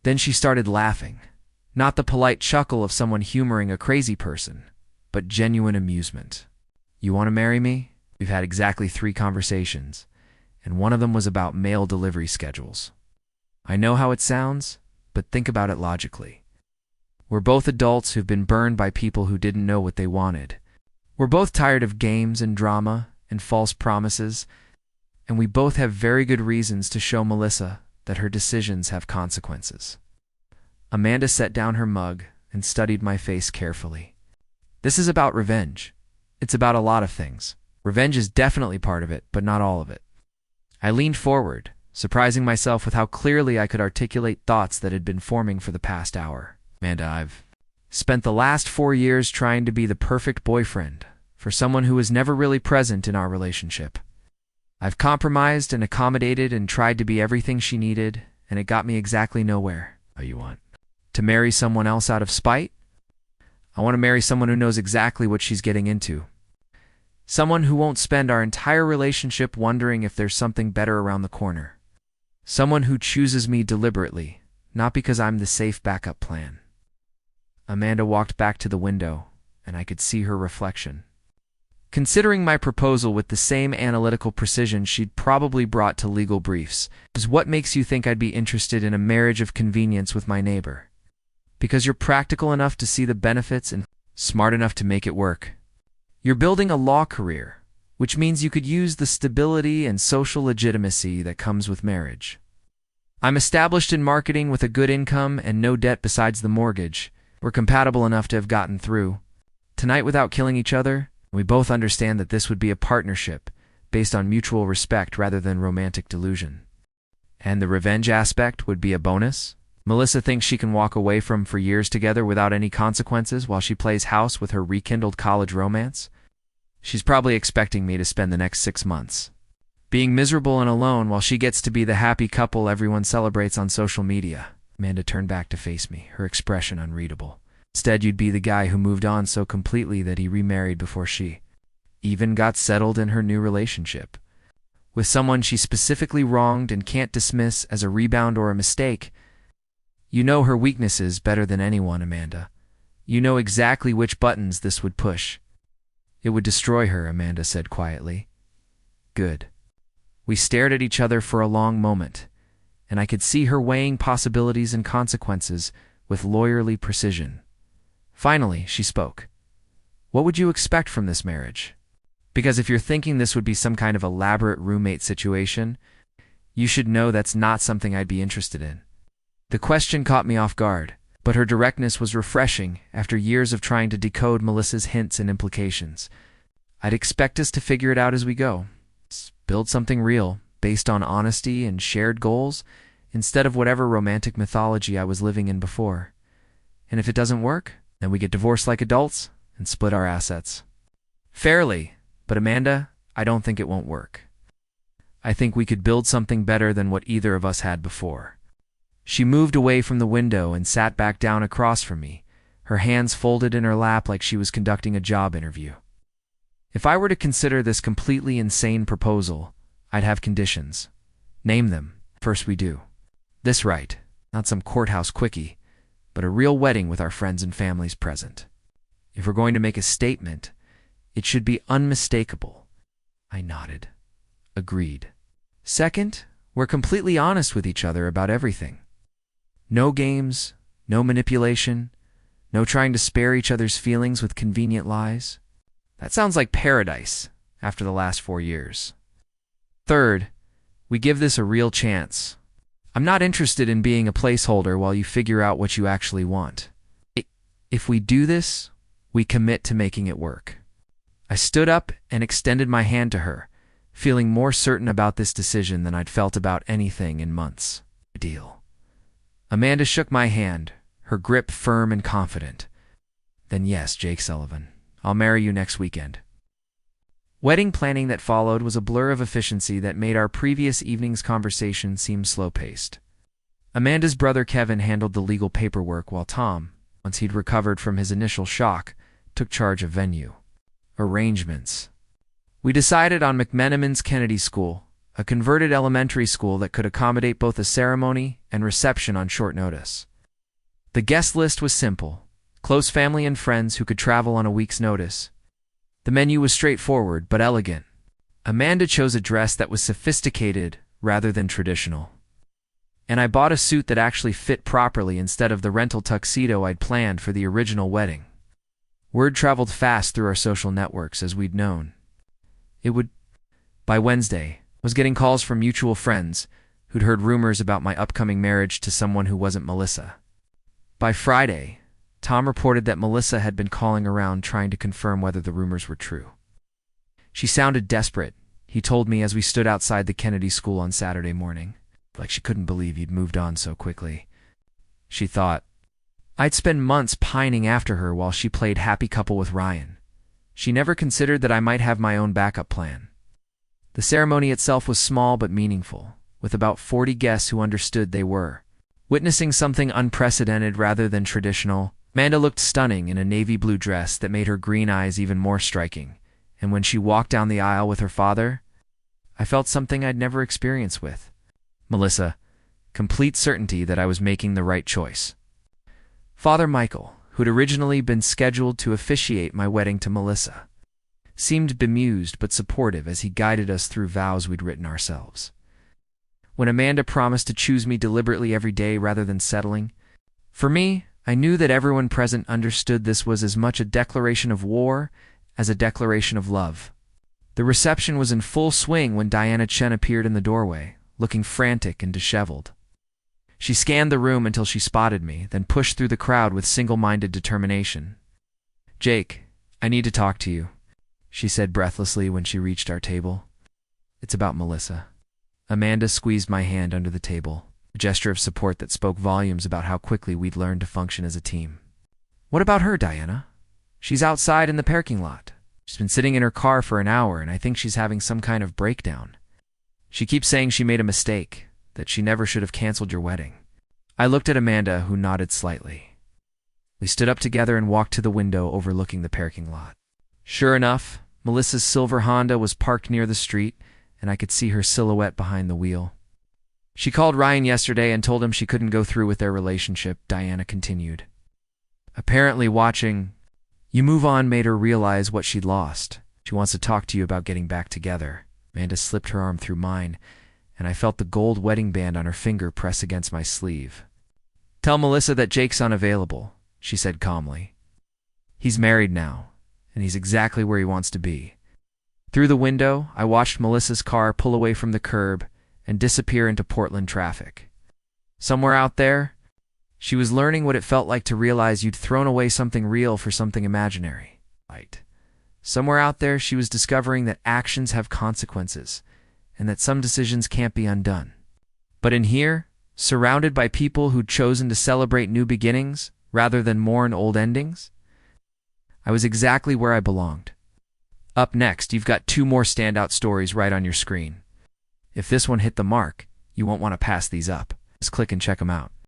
Then she started laughing, Not the polite chuckle of someone humoring a crazy person, but genuine amusement. "You want to marry me?" We've had exactly 3 conversations, and one of them was about mail delivery schedules. I know how it sounds, but think about it logically. We're both adults who've been burned by people who didn't know what they wanted. We're both tired of games and drama and false promises, and we both have very good reasons to show Melissa that her decisions have consequences. Amanda set down her mug and studied my face carefully. This is about revenge. It's about a lot of things. Revenge is definitely part of it, but not all of it. I leaned forward, surprising myself with how clearly I could articulate thoughts that had been forming for the past hour. "Amanda, I've spent the last 4 years trying to be the perfect boyfriend for someone who was never really present in our relationship. I've compromised and accommodated and tried to be everything she needed, and it got me exactly nowhere." "Oh, you want to marry someone else out of spite?" "I want to marry someone who knows exactly what she's getting into. Someone who won't spend our entire relationship wondering if there's something better around the corner. Someone who chooses me deliberately, not because I'm the safe backup plan." Amanda walked back to the window, and I could see her reflection. Considering my proposal with the same analytical precision she'd probably brought to legal briefs, is what makes you think I'd be interested in a marriage of convenience with my neighbor? Because you're practical enough to see the benefits and smart enough to make it work. You're building a law career, which means you could use the stability and social legitimacy that comes with marriage. I'm established in marketing with a good income and no debt besides the mortgage. We're compatible enough to have gotten through tonight without killing each other. We both understand that this would be a partnership based on mutual respect rather than romantic delusion. And the revenge aspect would be a bonus. Melissa thinks she can walk away from for years together without any consequences while she plays house with her rekindled college romance. She's probably expecting me to spend the next 6 months being miserable and alone while she gets to be the happy couple everyone celebrates on social media. Amanda turned back to face me, her expression unreadable. "Instead, you'd be the guy who moved on so completely that he remarried before she even got settled in her new relationship. With someone she specifically wronged and can't dismiss as a rebound or a mistake. You know her weaknesses better than anyone, Amanda. You know exactly which buttons this would push." "It would destroy her," Amanda said quietly. "Good." We stared at each other for a long moment, and I could see her weighing possibilities and consequences with lawyerly precision. Finally, she spoke. "What would you expect from this marriage? Because if you're thinking this would be some kind of elaborate roommate situation, you should know that's not something I'd be interested in." The question caught me off guard, but her directness was refreshing after years of trying to decode Melissa's hints and implications. "I'd expect us to figure it out as we go. Build something real, based on honesty and shared goals, instead of whatever romantic mythology I was living in before. And if it doesn't work, then we get divorced like adults and split our assets. Fairly, but Amanda, I don't think it won't work. I think we could build something better than what either of us had before." She moved away from the window and sat back down across from me, her hands folded in her lap like she was conducting a job interview. If I were to consider this completely insane proposal, I'd have conditions. Name them. First we do this right, not some courthouse quickie, but a real wedding with our friends and families present. If we're going to make a statement, it should be unmistakable. I nodded. Agreed. Second, we're completely honest with each other about everything. No games, no manipulation, no trying to spare each other's feelings with convenient lies. That sounds like paradise after the last 4 years. Third, we give this a real chance. I'm not interested in being a placeholder while you figure out what you actually want. If we do this, we commit to making it work. I stood up and extended my hand to her, feeling more certain about this decision than I'd felt about anything in months. Deal. Amanda shook my hand, her grip firm and confident. Then yes, Jake Sullivan, I'll marry you next weekend. Wedding planning that followed was a blur of efficiency that made our previous evening's conversation seem slow-paced. Amanda's brother Kevin handled the legal paperwork while Tom, once he'd recovered from his initial shock, took charge of venue arrangements. We decided on McMenamin's Kennedy School, a converted elementary school that could accommodate both a ceremony and reception on short notice. The guest list was simple: close family and friends who could travel on a week's notice. The menu was straightforward but elegant. Amanda chose a dress that was sophisticated rather than traditional. And I bought a suit that actually fit properly instead of the rental tuxedo I'd planned for the original wedding. Word traveled fast through our social networks as we'd known. By Wednesday, I was getting calls from mutual friends who'd heard rumors about my upcoming marriage to someone who wasn't Melissa. By Friday, Tom reported that Melissa had been calling around trying to confirm whether the rumors were true. She sounded desperate, he told me as we stood outside the Kennedy School on Saturday morning, like she couldn't believe he'd moved on so quickly. She thought I'd spend months pining after her while she played happy couple with Ryan. She never considered that I might have my own backup plan. The ceremony itself was small but meaningful, with about 40 guests who understood they were witnessing something unprecedented rather than traditional. Amanda looked stunning in a navy blue dress that made her green eyes even more striking, and when she walked down the aisle with her father, I felt something I'd never experienced with Melissa, complete certainty that I was making the right choice. Father Michael, who'd originally been scheduled to officiate my wedding to Melissa, seemed bemused but supportive as he guided us through vows we'd written ourselves. When Amanda promised to choose me deliberately every day rather than settling, for me, I knew that everyone present understood this was as much a declaration of war as a declaration of love. The reception was in full swing when Diana Chen appeared in the doorway, looking frantic and disheveled. She scanned the room until she spotted me, then pushed through the crowd with single-minded determination. "Jake, I need to talk to you," she said breathlessly when she reached our table. "It's about Melissa." Amanda squeezed my hand under the table, a gesture of support that spoke volumes about how quickly we'd learned to function as a team. "What about her, Diana? She's outside in the parking lot. She's been sitting in her car for an hour, and I think she's having some kind of breakdown. She keeps saying she made a mistake, that she never should have canceled your wedding." I looked at Amanda, who nodded slightly. We stood up together and walked to the window overlooking the parking lot. Sure enough, Melissa's silver Honda was parked near the street, and I could see her silhouette behind the wheel. "She called Ryan yesterday and told him she couldn't go through with their relationship," Diana continued. Apparently watching you move on made her realize what she'd lost. "She wants to talk to you about getting back together." Amanda slipped her arm through mine, and I felt the gold wedding band on her finger press against my sleeve. "Tell Melissa that Jake's unavailable," she said calmly. "He's married now, and he's exactly where he wants to be." Through the window, I watched Melissa's car pull away from the curb and disappear into Portland traffic. Somewhere out there, she was learning what it felt like to realize you'd thrown away something real for something imaginary. Somewhere out there, she was discovering that actions have consequences, and that some decisions can't be undone. But in here, surrounded by people who'd chosen to celebrate new beginnings rather than mourn old endings, I was exactly where I belonged. Up next, you've got 2 more standout stories right on your screen. If this one hit the mark, you won't want to pass these up. Just click and check them out.